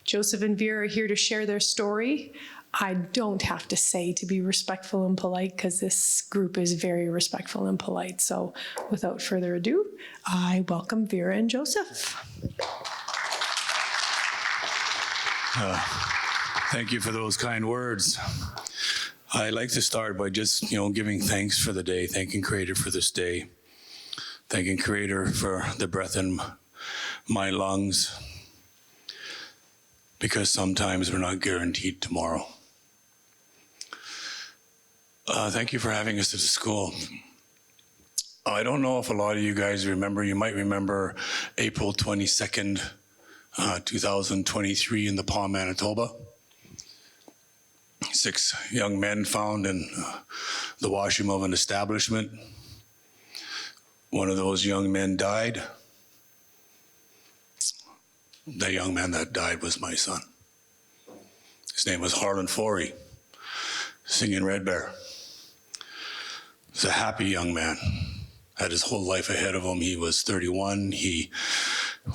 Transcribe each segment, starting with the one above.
Joseph and Vera are here to share their story. I don't have to say to be respectful and polite because this group is very respectful and polite. So without further ado, I welcome Vera and Joseph. Thank you for those kind words. I'd like to start by just, giving thanks for the day, thanking Creator for this day, thanking Creator for the breath in my lungs, because sometimes we're not guaranteed tomorrow. Thank you for having us at the school. I don't know if a lot of you guys remember, you might remember April 22nd, 2023 in the Palm, Manitoba. 6 young men found in the washroom of an establishment. One of those young men died. The young man that died was my son. His name was Harlan Forey, singing Red Bear. He was a happy young man, had his whole life ahead of him. He was 31. He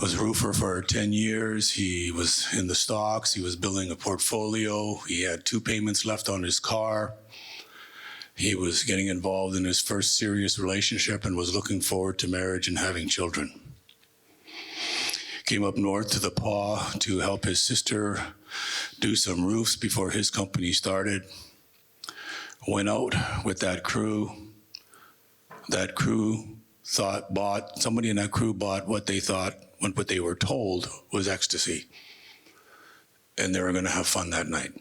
was a roofer for 10 years. He was in the stocks. He was building a portfolio. He had 2 payments left on his car. He was getting involved in his first serious relationship and was looking forward to marriage and having children. Came up north to the Paw to help his sister do some roofs before his company started. Went out with that crew. That crew somebody in that crew bought what they were told was ecstasy. And they were going to have fun that night.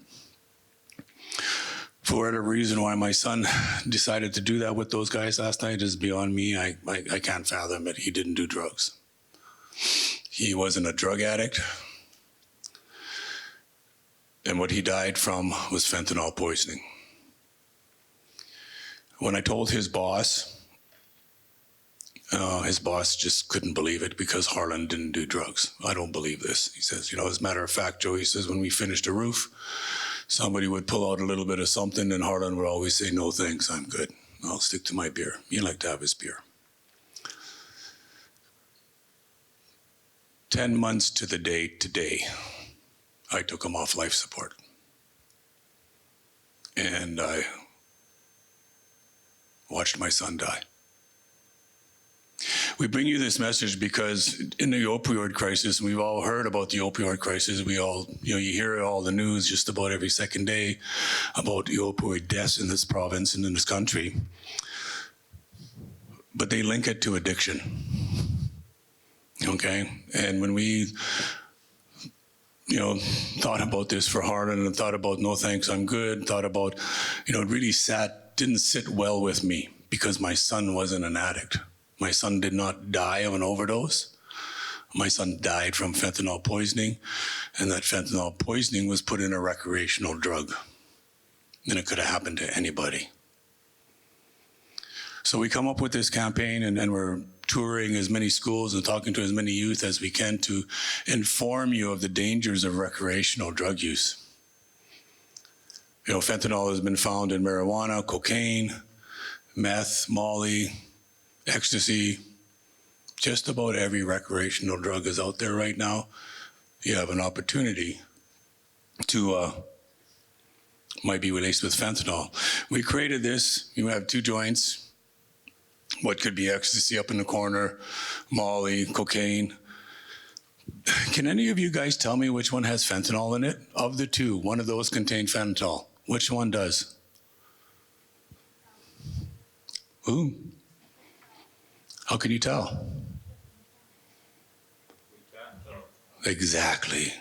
For whatever reason why my son decided to do that with those guys last night is beyond me. I can't fathom it. He didn't do drugs. He wasn't a drug addict. And what he died from was fentanyl poisoning. When I told his boss just couldn't believe it because Harlan didn't do drugs. I don't believe this. He says, as a matter of fact, Joe, he says, when we finished a roof, somebody would pull out a little bit of something and Harlan would always say, no, thanks, I'm good. I'll stick to my beer. He liked to have his beer. 10 months to the date today, I took him off life support. And I watched my son die. We bring you this message because in the opioid crisis, we've all heard about the opioid crisis. We all, you hear all the news just about every second day about the opioid deaths in this province and in this country. But they link it to addiction. Okay? And when we, thought about this for Harlan and thought about, no thanks, I'm good, thought about, it really didn't sit well with me because my son wasn't an addict. My son did not die of an overdose. My son died from fentanyl poisoning, and that fentanyl poisoning was put in a recreational drug. And it could have happened to anybody. So we come up with this campaign, and we're touring as many schools and talking to as many youth as we can to inform you of the dangers of recreational drug use. Fentanyl has been found in marijuana, cocaine, meth, molly, ecstasy. Just about every recreational drug is out there right now. You have an opportunity to might be laced with fentanyl. We created this. You have 2 joints. What could be ecstasy up in the corner, molly, cocaine. Can any of you guys tell me which one has fentanyl in it? Of the 2, one of those contained fentanyl. Which one does? Ooh. How can you tell? We can't tell. Exactly.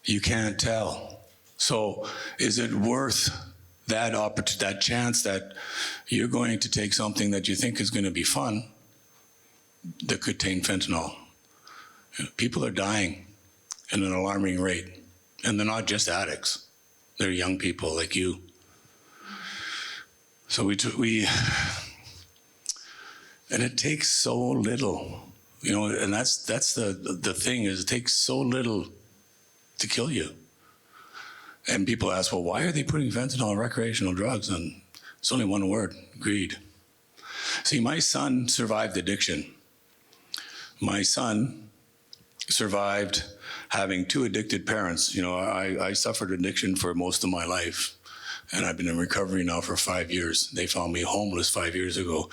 You can't tell. So is it worth that chance that you're going to take something that you think is going to be fun that could contain fentanyl? People are dying at an alarming rate. And they're not just addicts. They're young people like you. So and it takes so little, and that's the thing is it takes so little to kill you. And people ask, well, why are they putting fentanyl in recreational drugs? And it's only one word, greed. See, my son survived addiction. My son survived having two addicted parents. You know, I suffered addiction for most of my life, and I've been in recovery now for 5 years. They found me homeless 5 years ago,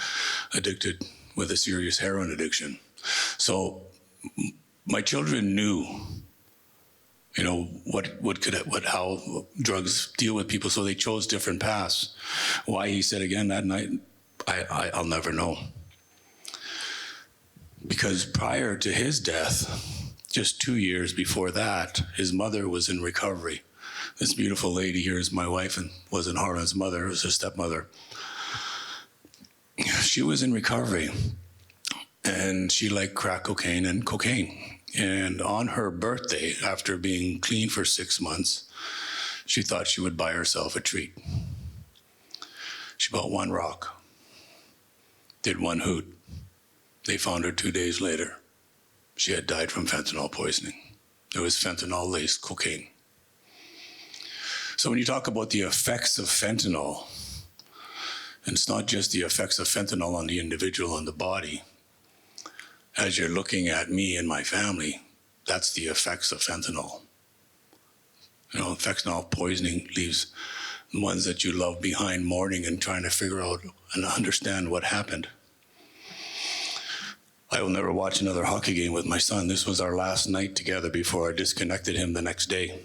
addicted with a serious heroin addiction. So my children knew, you know, how drugs deal with people, so they chose different paths. Why he said again that night, I'll never know. Because prior to his death, just 2 years before that, his mother was in recovery. This beautiful lady here is my wife and wasn't Harlan's mother, it was her stepmother. She was in recovery and she liked crack cocaine and cocaine. And on her birthday, after being clean for 6 months, she thought she would buy herself a treat. She bought one rock, did one hoot. They found her 2 days later. She had died from fentanyl poisoning. There was fentanyl-laced cocaine. So when you talk about the effects of fentanyl, and it's not just the effects of fentanyl on the individual, on the body, as you're looking at me and my family, that's the effects of fentanyl. You know, fentanyl poisoning leaves the ones that you love behind, mourning and trying to figure out and understand what happened. I will never watch another hockey game with my son. This was our last night together before I disconnected him the next day.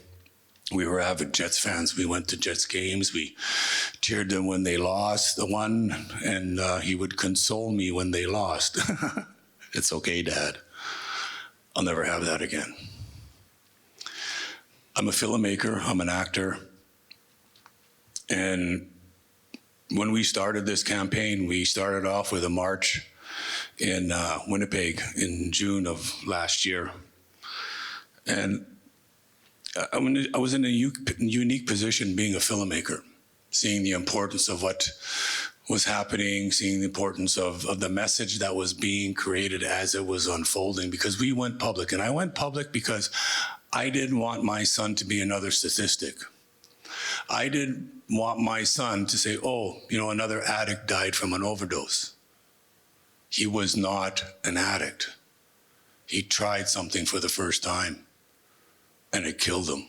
We were avid Jets fans. We went to Jets games. We cheered them when they lost, won, and he would console me when they lost. It's okay, Dad. I'll never have that again. I'm a filmmaker. I'm an actor. And when we started this campaign, we started off with a march in Winnipeg in June of last year. And I was in a unique position being a filmmaker, seeing the importance of what was happening, seeing the importance of the message that was being created as it was unfolding, because we went public. And I went public because I didn't want my son to be another statistic. I didn't want my son to say, oh, you know, another addict died from an overdose. He was not an addict. He tried something for the first time, and it killed him.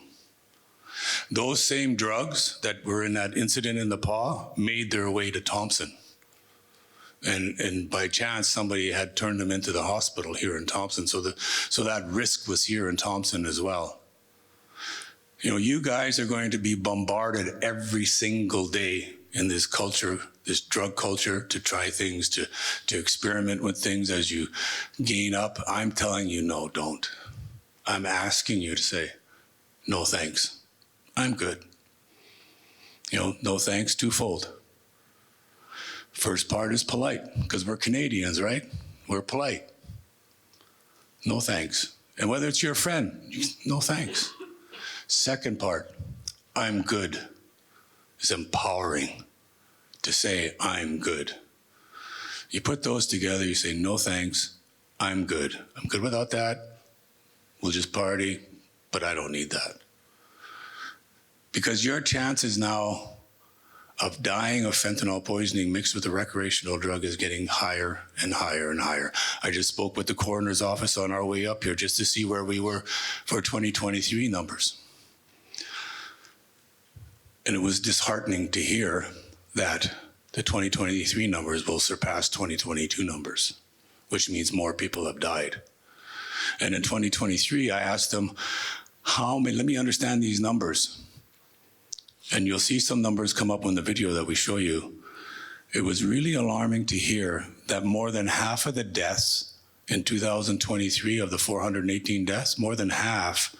Those same drugs that were in that incident in the paw made their way to Thompson. And by chance, somebody had turned them into the hospital here in Thompson. So that risk was here in Thompson as well. You know, you guys are going to be bombarded every single day in this culture, this drug culture, to try things, to experiment with things as you gain up. I'm telling you, no, don't. I'm asking you to say, no thanks. I'm good. You know, no thanks, twofold. First part is polite, because we're Canadians, right? We're polite. No thanks. And whether it's your friend, no thanks. Second part, I'm good, is empowering to say, I'm good. You put those together, you say, no thanks, I'm good. I'm good without that. We'll just party, but I don't need that. Because your chances now of dying of fentanyl poisoning mixed with a recreational drug is getting higher and higher and higher. I just spoke with the coroner's office on our way up here just to see where we were for 2023 numbers. And it was disheartening to hear that the 2023 numbers will surpass 2022 numbers, which means more people have died. And in 2023, I asked them, how many, let me understand these numbers. And you'll see some numbers come up on the video that we show you. It was really alarming to hear that more than half of the deaths in 2023 of the 418 deaths, more than half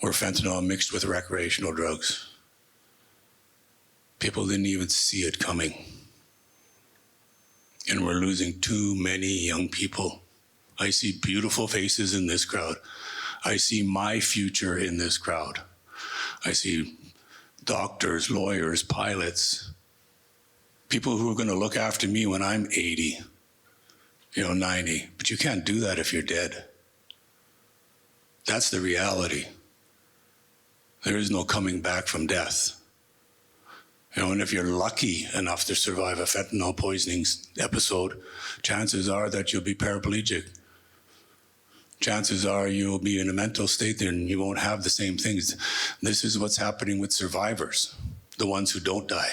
were fentanyl mixed with recreational drugs. People didn't even see it coming. And we're losing too many young people. I see beautiful faces in this crowd. I see my future in this crowd. I see doctors, lawyers, pilots, people who are going to look after me when I'm 80, 90. But you can't do that if you're dead. That's the reality. There is no coming back from death. And if you're lucky enough to survive a fentanyl poisoning episode, chances are that you'll be paraplegic. chances are you'll be in a mental state and you won't have the same things. This is what's happening with survivors, the ones who don't die.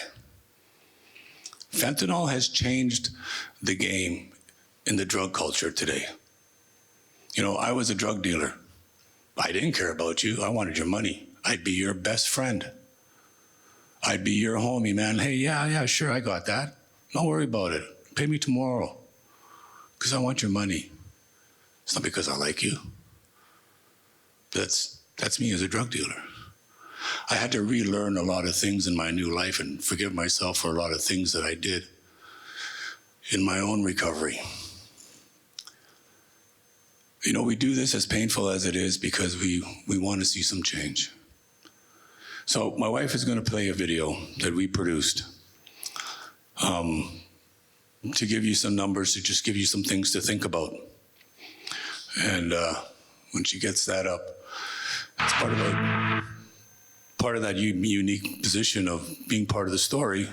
Fentanyl has changed the game in the drug culture today. You know, I was a drug dealer. I didn't care about you. I wanted your money. I'd be your best friend. I'd be your homie, man. Hey, yeah, sure, I got that. Don't worry about it. Pay me tomorrow because I want your money. It's not because I like you. That's me as a drug dealer. I had to relearn a lot of things in my new life and forgive myself for a lot of things that I did in my own recovery. You know, we do this, as painful as it is, because we want to see some change. So my wife is going to play a video that we produced to give you some numbers, to just give you some things to think about. And when she gets that up, it's part of that unique position of being part of the story,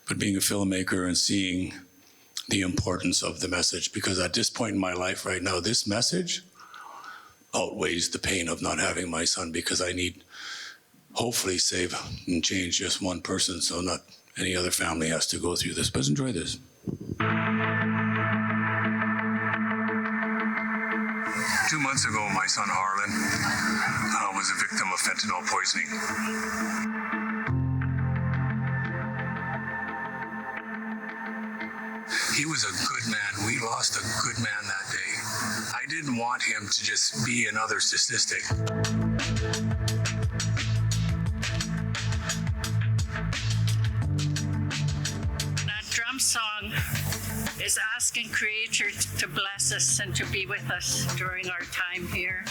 but being a filmmaker and seeing the importance of the message. Because at this point in my life right now, this message outweighs the pain of not having my son, because I need, hopefully, save and change just one person so not any other family has to go through this. But enjoy this. 2 months ago, my son Harlan was a victim of fentanyl poisoning. He was a good man. We lost a good man that day. I didn't want him to just be another statistic. That drum song is asking Creator to bless us and to be with us during our time here.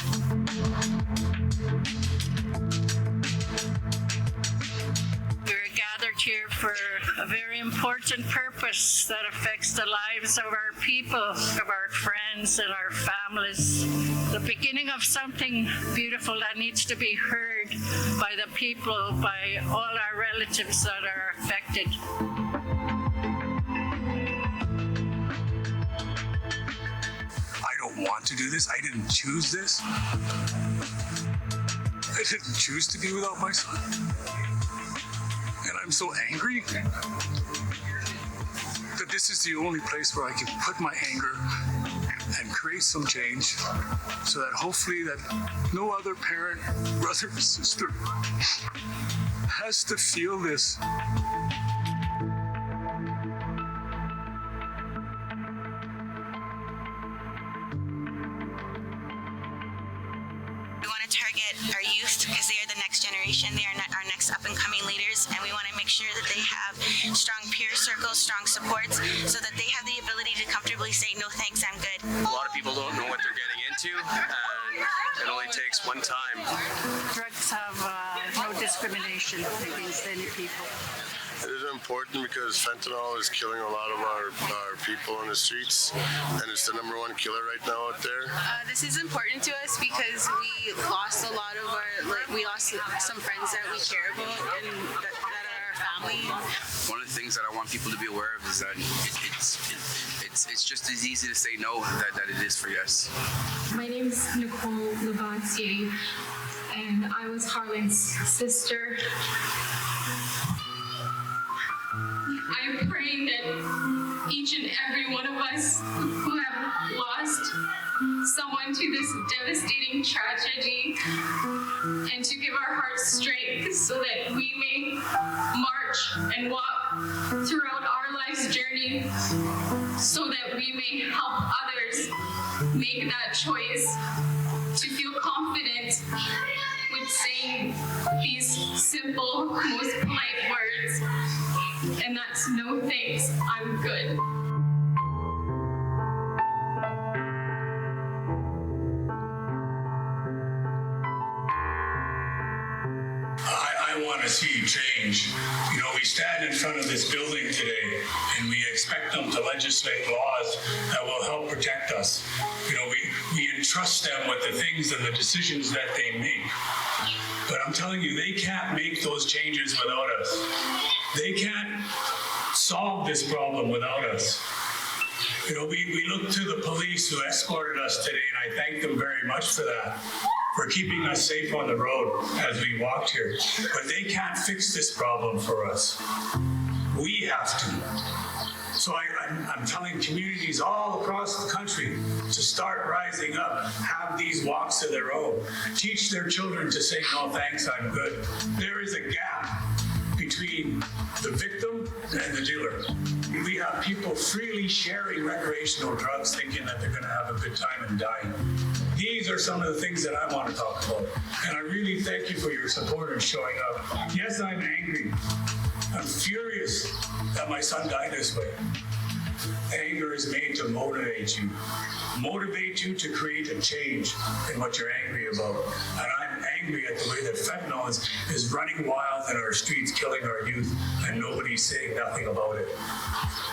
We're gathered here for a very important purpose that affects the lives of our people, of our friends and our families. The beginning of something beautiful that needs to be heard by the people, by all our relatives that are affected. I don't want to do this. I didn't choose this. I didn't choose to be without my son. And I'm so angry that this is the only place where I can put my anger and create some change, so that hopefully that no other parent, brother, sister has to feel this. We want to target our youth because they are the next generation. They are our next up-and-coming leaders, and we want to make sure that they have strong peer circles, strong supports, so that they have the ability to comfortably say, no thanks, I'm good. A lot of people don't know what they're getting into, and it only takes one time. Drugs have no discrimination against any people. It is important because fentanyl is killing a lot of our people on the streets, and it's the #1 killer right now out there. This is important to us because we lost a lot of we lost some friends that we care about and that are our family. One of the things that I want people to be aware of is that it's just as easy to say no that it is for yes. My name is Nicole Levatier, and I was Harlan's sister. I'm praying that each and every one of us who have lost someone to this devastating tragedy, and to give our hearts strength so that we may march and walk throughout our life's journey, so that we may help others make that choice to feel confident with saying these simple, most polite words. And that's no thanks, I'm good. I want to see change. You know, we stand in front of this building today and we expect them to legislate laws that will help protect us. You know, we entrust them with the things and the decisions that they make. But I'm telling you, they can't make those changes without us. They can't solve this problem without us. You know, we look to the police who escorted us today, and I thank them very much for that, for keeping us safe on the road as we walked here. But they can't fix this problem for us. We have to. So I'm telling communities all across the country to start rising up, have these walks of their own, teach their children to say, no thanks, I'm good. There is a gap between the victim and the dealer. We have people freely sharing recreational drugs thinking that they're going to have a good time and dying. These are some of the things that I want to talk about. And I really thank you for your support and showing up. Yes, I'm angry. I'm furious that my son died this way. Anger is made to motivate you to create a change in what you're angry about. And I'm angry at the way that fentanyl is running wild in our streets, killing our youth, and nobody's saying nothing about it.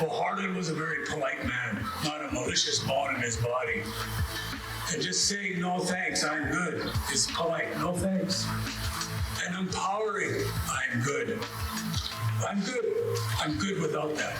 Well, Harlan was a very polite man, not a malicious bone in his body. And just saying, no thanks, I'm good, is polite, no thanks. And empowering, I'm good. I'm good. I'm good without that.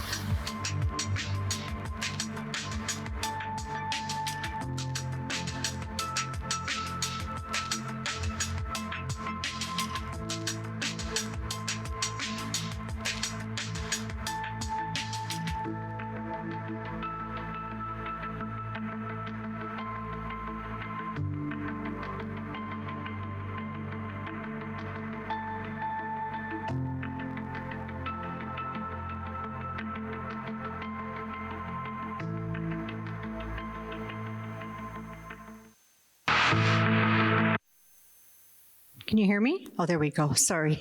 Can you hear me? Oh, there we go. Sorry.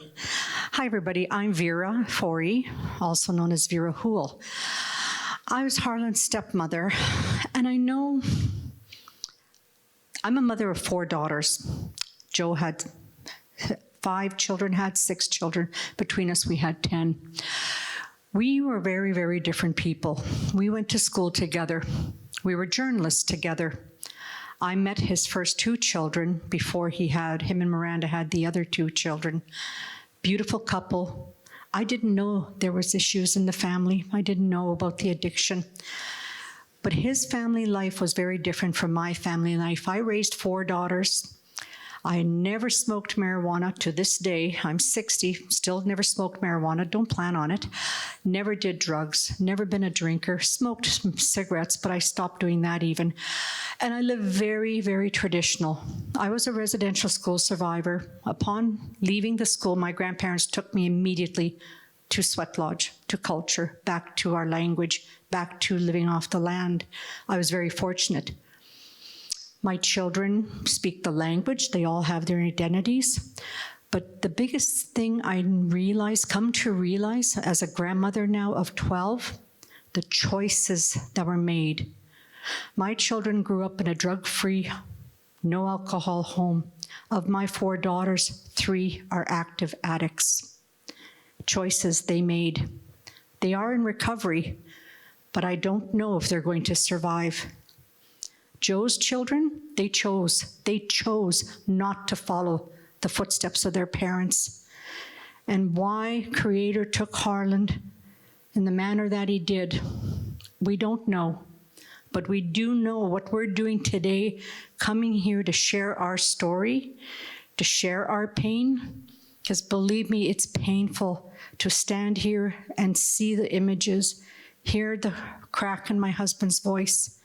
Hi, everybody. I'm Vera Forey, also known as Vera Hool. I was Harlan's stepmother, and I know I'm a mother of 4 daughters. Joe had 5 children, had 6 children. Between us, we had 10. We were very, very different people. We went to school together. We were journalists together. I met his first 2 children before him and Miranda had the other 2 children. Beautiful couple. I didn't know there was issues in the family. I didn't know about the addiction. But his family life was very different from my family life. I raised 4 daughters. I never smoked marijuana to this day. I'm 60, still never smoked marijuana, don't plan on it. Never did drugs, never been a drinker, smoked some cigarettes, but I stopped doing that even. And I lived very, very traditional. I was a residential school survivor. Upon leaving the school, my grandparents took me immediately to Sweat Lodge, to culture, back to our language, back to living off the land. I was very fortunate. My children speak the language. They all have their identities. But the biggest thing I come to realize as a grandmother now of 12, the choices that were made. My children grew up in a drug-free, no alcohol home. Of my 4 daughters, 3 are active addicts. Choices they made. They are in recovery, but I don't know if they're going to survive. Joe's children, they chose not to follow the footsteps of their parents. And why Creator took Harlan in the manner that he did, we don't know. But we do know what we're doing today, coming here to share our story, to share our pain, because believe me, it's painful to stand here and see the images, hear the crack in my husband's voice.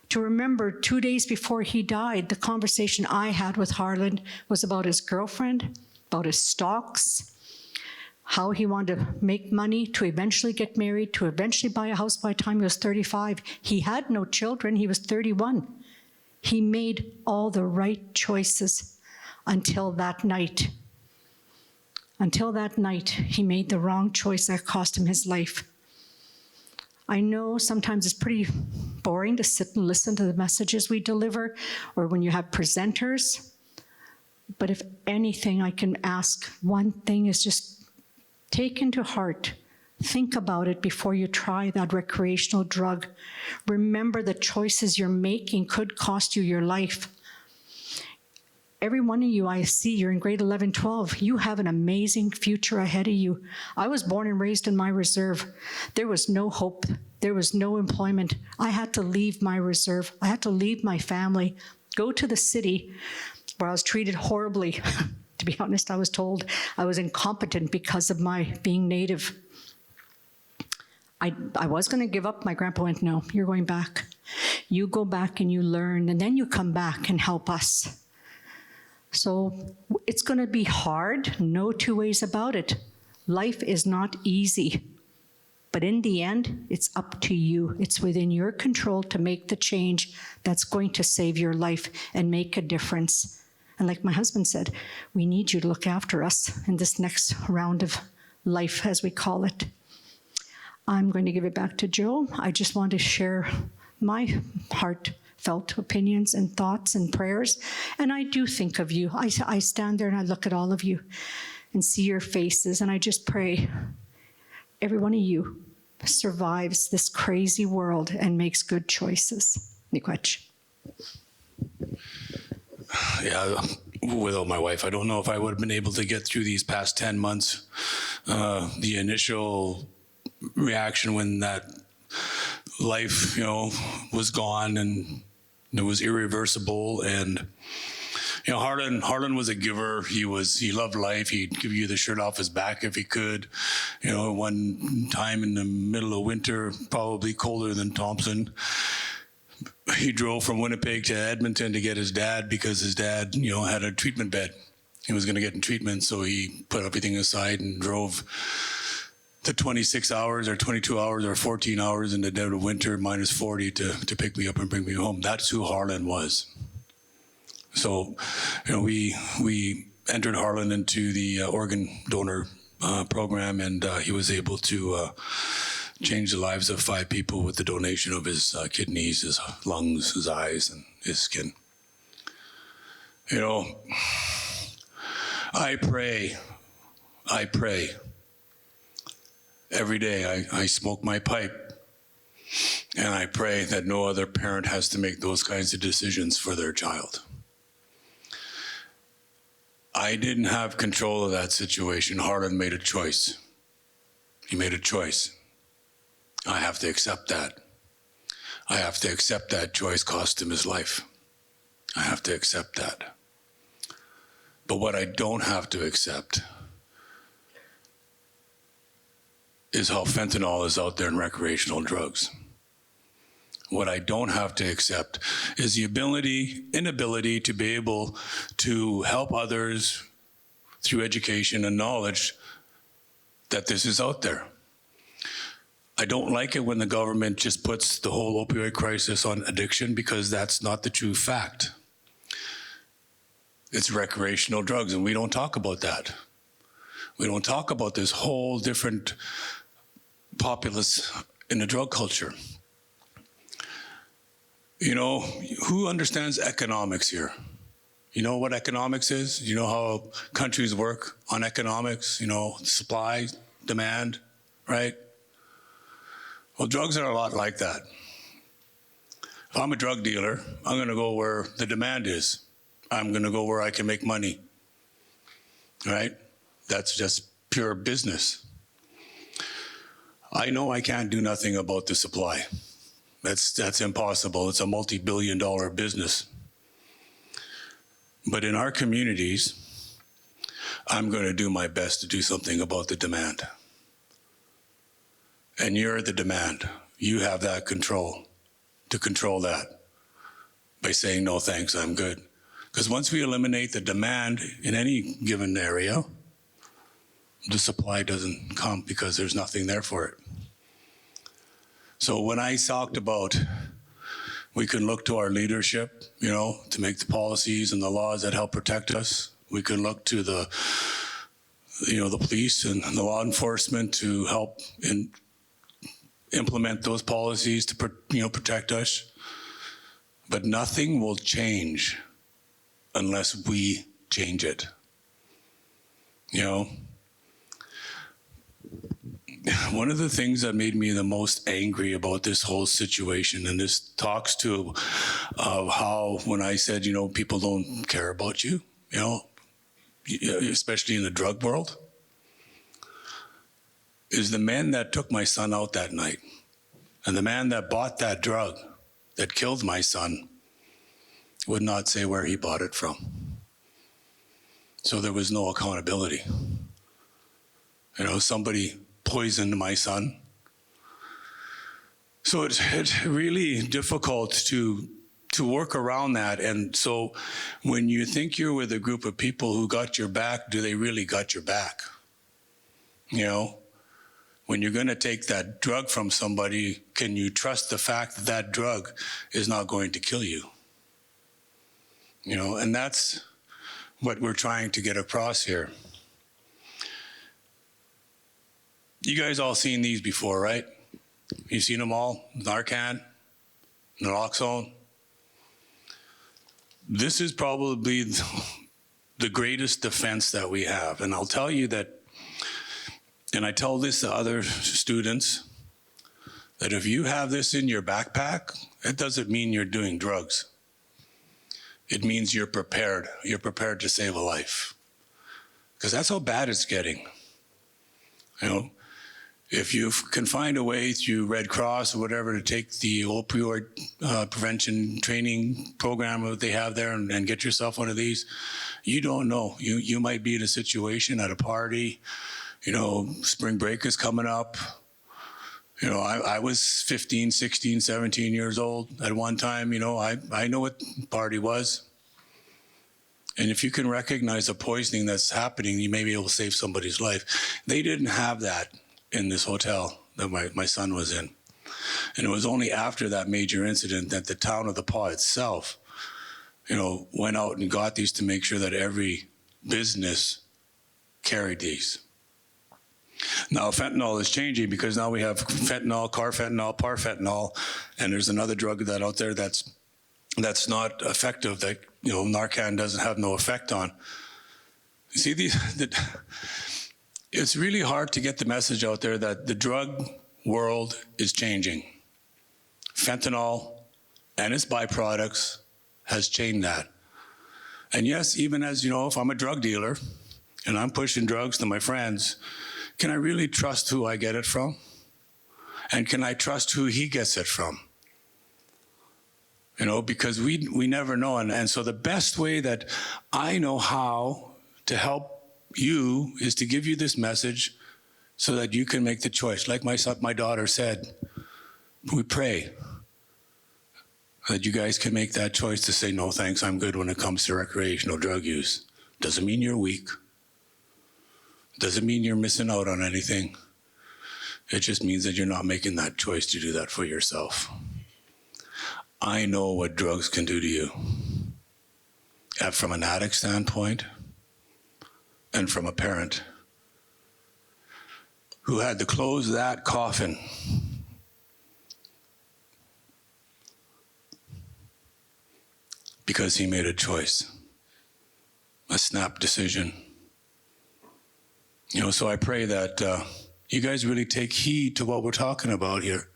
To remember 2 days before he died, the conversation I had with Harlan was about his girlfriend, about his stocks, how he wanted to make money to eventually get married, to eventually buy a house by the time he was 35. He had no children, he was 31. He made all the right choices until that night. Until that night, he made the wrong choice that cost him his life. I know sometimes it's pretty boring to sit and listen to the messages we deliver or when you have presenters. But if anything, I can ask one thing is just take into heart, think about it before you try that recreational drug. Remember the choices you're making could cost you your life. Every one of you I see, you're in grade 11, 12. You have an amazing future ahead of you. I was born and raised in my reserve. There was no hope There was no employment. I had to leave my reserve. I had to leave my family, go to the city where I was treated horribly. To be honest, I was told I was incompetent because of my being Native. I was going to give up. My grandpa went, no, you're going back. You go back and you learn, and then you come back and help us. So it's going to be hard, no two ways about it. Life is not easy. But in the end, it's up to you. It's within your control to make the change that's going to save your life and make a difference. And like my husband said, we need you to look after us in this next round of life, as we call it. I'm going to give it back to Joe. I just want to share my heartfelt opinions and thoughts and prayers. And I do think of you. I stand there and I look at all of you and see your faces, and I just pray every one of you survives this crazy world and makes good choices. Nikwech. Yeah, without my wife, I don't know if I would have been able to get through these past 10 months. The initial reaction when that life, was gone and it was irreversible. And, Harlan was a giver. He loved life. He'd give you the shirt off his back if he could. One time in the middle of winter, probably colder than Thompson, he drove from Winnipeg to Edmonton to get his dad because his dad, had a treatment bed. He was going to get in treatment, so he put everything aside and drove the 26 hours or 22 hours or 14 hours in the dead of winter, minus 40, to pick me up and bring me home. That's who Harlan was. So, we entered Harlan into the organ donor program, and he was able to change the lives of 5 people with the donation of his kidneys, his lungs, his eyes, and his skin. I pray every day. I smoke my pipe, and I pray that no other parent has to make those kinds of decisions for their child. I didn't have control of that situation. Harlan made a choice. He made a choice. I have to accept that. I have to accept that choice cost him his life. I have to accept that. But what I don't have to accept is how fentanyl is out there in recreational drugs. What I don't have to accept is the inability to be able to help others through education and knowledge that this is out there. I don't like it when the government just puts the whole opioid crisis on addiction, because that's not the true fact. It's recreational drugs, and we don't talk about that. We don't talk about this whole different populace in the drug culture. Who understands economics here? You know what economics is? You know how countries work on economics? Supply, demand, right? Well, drugs are a lot like that. If I'm a drug dealer, I'm going to go where the demand is. I'm going to go where I can make money, right? That's just pure business. I know I can't do nothing about the supply. That's impossible. It's a multi-billion-dollar business. But in our communities, I'm going to do my best to do something about the demand. And you're the demand. You have that control, to control that by saying, no thanks, I'm good. Because once we eliminate the demand in any given area, the supply doesn't come because there's nothing there for it. So when I talked about we can look to our leadership, to make the policies and the laws that help protect us. We can look to the police and the law enforcement to help implement those policies to protect us. But nothing will change unless we change it. One of the things that made me the most angry about this whole situation, and this talks to how when I said, people don't care about you, especially in the drug world, is the men that took my son out that night. And the man that bought that drug that killed my son would not say where he bought it from. So there was no accountability. You know, somebody poisoned my son. So it's really difficult to work around that. And so when you think you're with a group of people who got your back, do they really got your back? You know, when you're going to take that drug from somebody, can you trust the fact that that drug is not going to kill you? You know, and that's what we're trying to get across here. You guys all seen these before, right? You've seen them all? Narcan, naloxone. This is probably the greatest defense that we have. And I'll tell you that, and I tell this to other students, that if you have this in your backpack, it doesn't mean you're doing drugs. It means you're prepared. You're prepared to save a life. Because that's how bad it's getting. You know, if you can find a way through Red Cross or whatever to take the opioid prevention training program that they have there and get yourself one of these, you don't know. You might be in a situation at a party, you know, spring break is coming up. You know, I was 15, 16, 17 years old at one time. You know, I know what party was. And if you can recognize the poisoning that's happening, you may be able to save somebody's life. They didn't have that in this hotel that my son was in. And it was only after that major incident that the town of the Paw itself, you know, went out and got these to make sure that every business carried these. Now, fentanyl is changing because now we have fentanyl, carfentanil, parfentanil, and there's another drug that out there that's not effective, that, you know, Narcan doesn't have no effect on. You see, it's really hard to get the message out there that the drug world is changing. Fentanyl and its byproducts has changed that. And yes, even as, you know, if I'm a drug dealer and I'm pushing drugs to my friends, can I really trust who I get it from? And can I trust who he gets it from? You know, because we never know. And so the best way that I know how to help you is to give you this message so that you can make the choice. Like my daughter said, we pray that you guys can make that choice to say, no, thanks, I'm good when it comes to recreational drug use. Doesn't mean you're weak. Doesn't mean you're missing out on anything. It just means that you're not making that choice to do that for yourself. I know what drugs can do to you. From an addict standpoint and from a parent who had to close that coffin because he made a choice, a snap decision. You know, so I pray that you guys really take heed to what we're talking about here,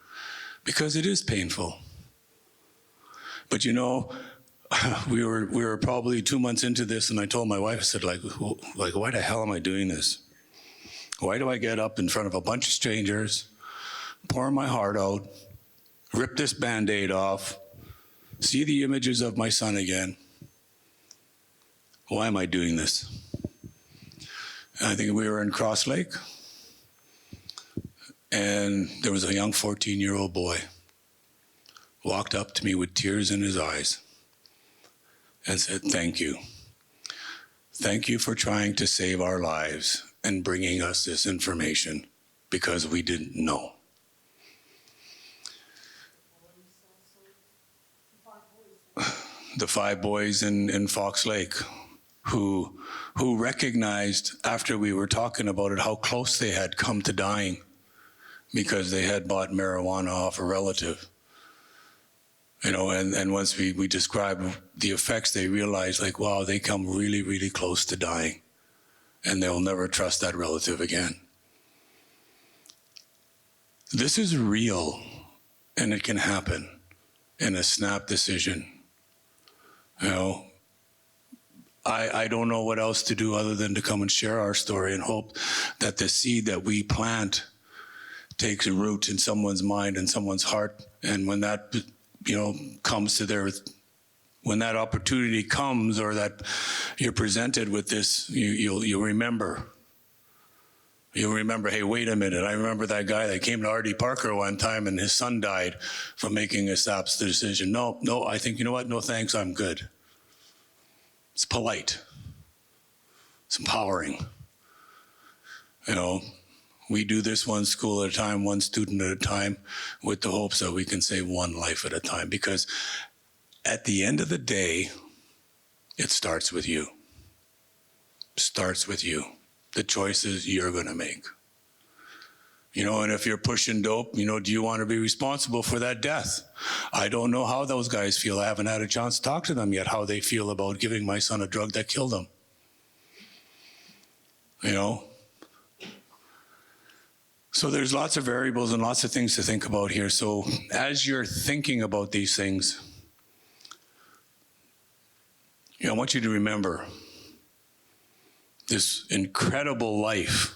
because it is painful. But you know, we were probably 2 months into this, and I told my wife, I said, like, why the hell am I doing this? Why do I get up in front of a bunch of strangers, pour my heart out, rip this Band-Aid off, see the images of my son again? Why am I doing this? And I think we were in Cross Lake, and there was a young 14-year-old boy walked up to me with tears in his eyes and said, thank you. Thank you for trying to save our lives and bringing us this information, because we didn't know. The 5 boys in Fox Lake who recognized, after we were talking about it, how close they had come to dying because they had bought marijuana off a relative. You know, and once we described the effects, they realized, like, wow, they come really, really close to dying, and they'll never trust that relative again. This is real, and it can happen in a snap decision. You know, I don't know what else to do other than to come and share our story and hope that the seed that we plant takes root in someone's mind and someone's heart. And when that, comes to when that opportunity comes, or that you're presented with this, you'll remember. You'll remember, hey, wait a minute. I remember that guy that came to R.D. Parker one time and his son died from making a SAPS decision. No, I think, you know what? No, thanks, I'm good. It's polite. It's empowering. We do this one school at a time, one student at a time, with the hopes that we can save one life at a time. Because at the end of the day, it starts with you. It starts with you. The choices you're going to make. And if you're pushing dope, do you want to be responsible for that death? I don't know how those guys feel. I haven't had a chance to talk to them yet, how they feel about giving my son a drug that killed him. So there's lots of variables and lots of things to think about here. So as you're thinking about these things, I want you to remember this incredible life.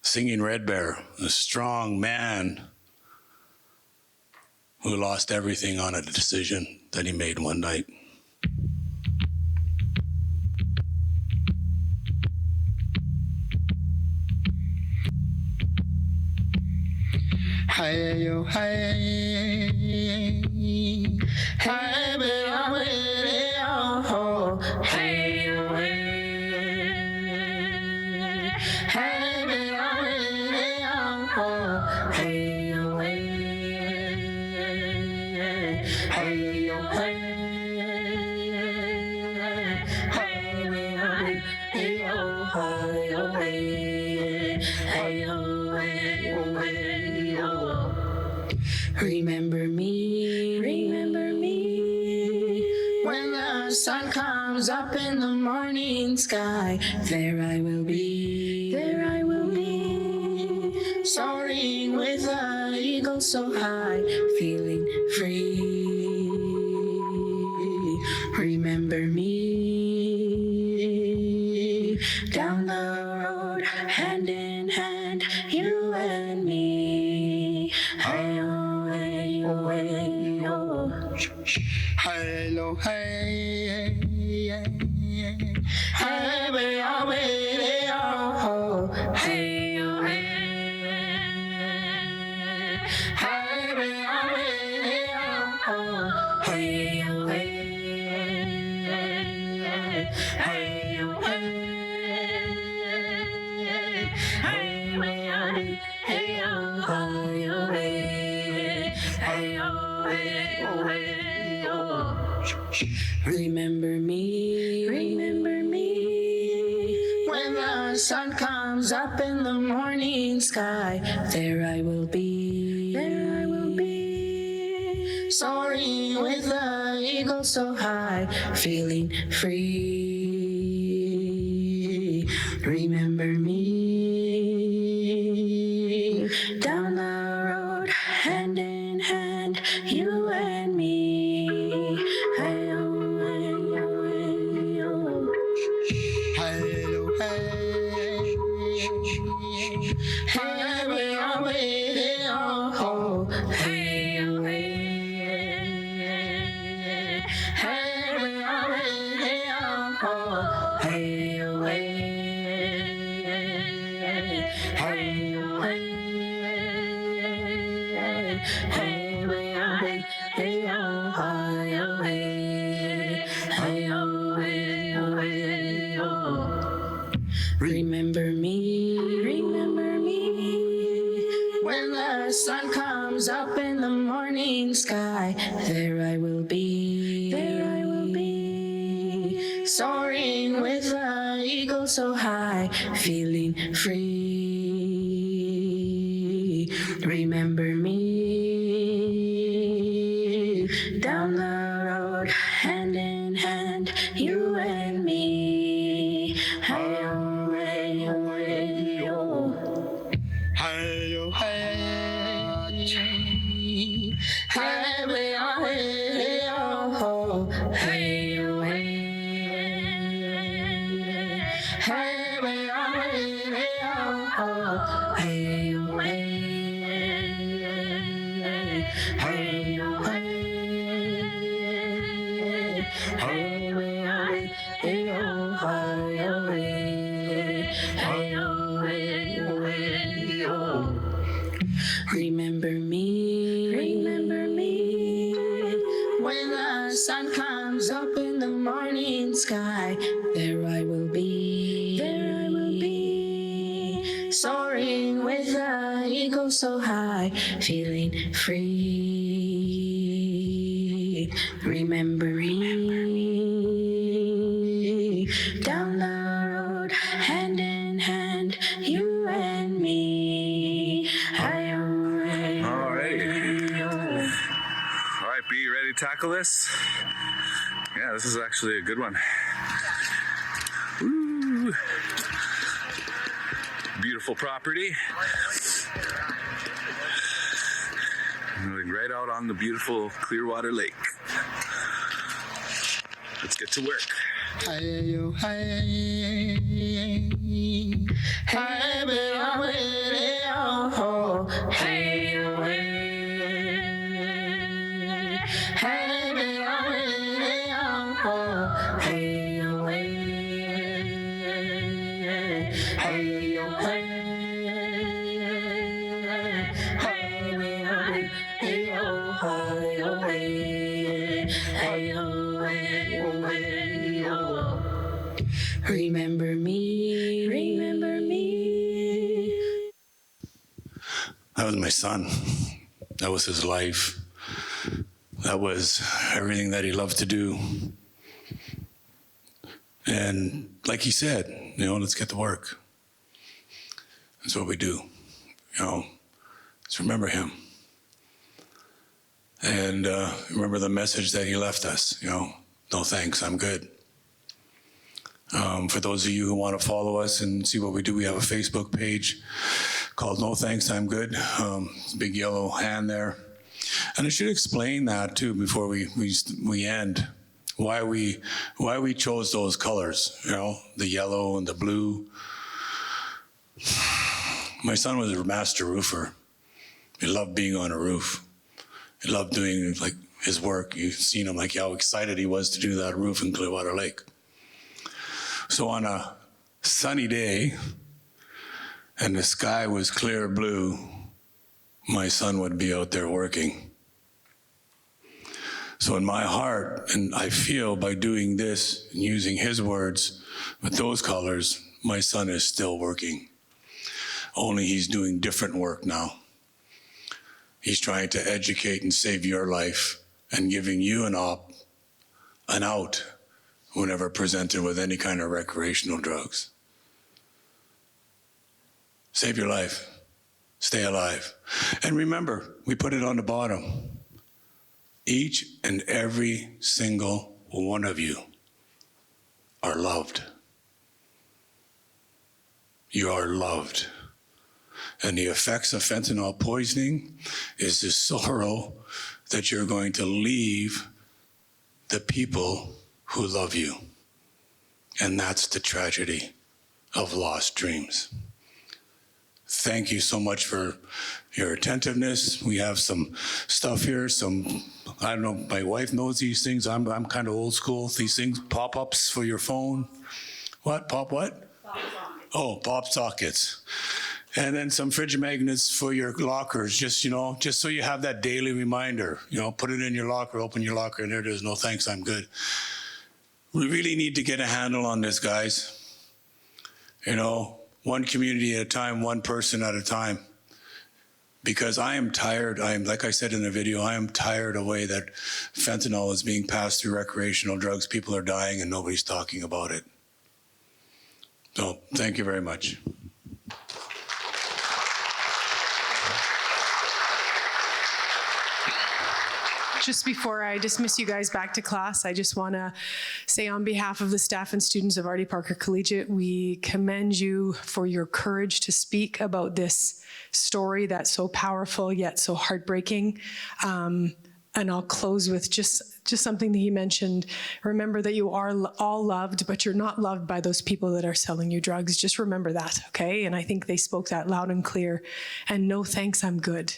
Singing Red Bear, a strong man who lost everything on a decision that he made one night. Hey yo, hey, hey, baby, I'm ready, oh, hey yo, hey, hey, baby, I'm ready, oh, hey yo, hey, hey yo, hey, hey, baby, I'm ready, oh, hey yo, hey, hey yo, hey. Remember me, when the sun comes up in the morning sky, there I will be, soaring with the eagle so high, feeling free. Remember me, down the road, hand in hand, you and me. Hello, hey, hey, baby, I'm ready, oh, hey, oh, hey, hey, baby, I'm ready, oh, hey, oh, hey, hey, oh, hey, hey, baby, I'm ready, hey, oh, hey, hey, oh, hey, oh, hey, oh. Remember me, when the sun comes up in the morning sky, there I will be, soaring with the eagle so high, feeling free. Remember me, down the road, hand in hand, you and me. Hey-oh, hey-oh, hey-oh. Hey-oh, hey. Hey-oh, hey-oh. Hey-oh, hey. Hey-oh, hey-oh. Hey-oh, hey. Hey-oh, hey. Remember me, when the sun comes up in the morning sky, there I will be, soaring with the eagle so high, feeling free. Remember me, down the road, hand in hand, you and me. Hey-oh, hey-oh, hey-oh. Hey-oh, hey. Hey-oh, hey-oh. Hey-oh, hey. Hey-oh, hey-oh. oh, hi, oh, hey, oh, hey, oh, hey, oh. Remember me, when the sun comes up in the morning sky, there I will be, soaring with the eagle so high, feeling free. Remember me, down the road, hand in hand, you and me. All right, B, you ready to tackle this? Yeah, this is actually a good one. Woo. Beautiful property. Moving right out on the beautiful Clearwater Lake. Let's get to work. Hey-yo, hey, hey, hey-yo, hey-yo, remember me, remember me. That was my son. That was his life. That was everything that he loved to do. And like he said, let's get to work. That's what we do. Let's remember him. And remember the message that he left us, no thanks, I'm good. For those of you who want to follow us and see what we do, we have a Facebook page called No Thanks, I'm Good. Big yellow hand there. And I should explain that too before we end. Why we chose those colors, the yellow and the blue. My son was a master roofer. He loved being on a roof. He loved doing his work. You've seen him how excited he was to do that roof in Clearwater Lake. So on a sunny day, and the sky was clear blue, my son would be out there working. So in my heart, and I feel by doing this and using his words with those colors, my son is still working. Only he's doing different work now. He's trying to educate and save your life and giving you an out whenever presented with any kind of recreational drugs. Save your life. Stay alive. And remember, we put it on the bottom. Each and every single one of you are loved. You are loved. And the effects of fentanyl poisoning is the sorrow that you're going to leave the people who love you. And that's the tragedy of lost dreams. Thank you so much for your attentiveness. We have some stuff here, I don't know, my wife knows these things. I'm kind of old school. These things, pop-ups for your phone. What? Pop what? Oh, pop sockets. And then some fridge magnets for your lockers, just so you have that daily reminder. Put it in your locker, open your locker, and there it is. No thanks, I'm good. We really need to get a handle on this, guys. One community at a time, one person at a time. Because I am tired, like I said in the video, I am tired of the way that fentanyl is being passed through recreational drugs. People are dying and nobody's talking about it. So, thank you very much. Just before I dismiss you guys back to class, I just want to say on behalf of the staff and students of R.D. Parker Collegiate, we commend you for your courage to speak about this story that's so powerful yet so heartbreaking. And I'll close with just something that he mentioned. Remember that you are all loved, but you're not loved by those people that are selling you drugs. Just remember that, okay? And I think they spoke that loud and clear. And no thanks, I'm good.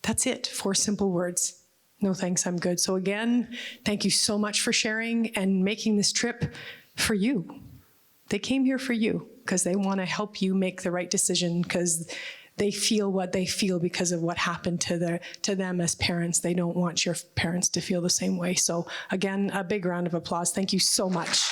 That's it, 4 simple words. No thanks, I'm good. So again, thank you so much for sharing and making this trip for you. They came here for you because they want to help you make the right decision, because they feel what they feel because of what happened to them as parents. They don't want your parents to feel the same way. So again, a big round of applause. Thank you so much.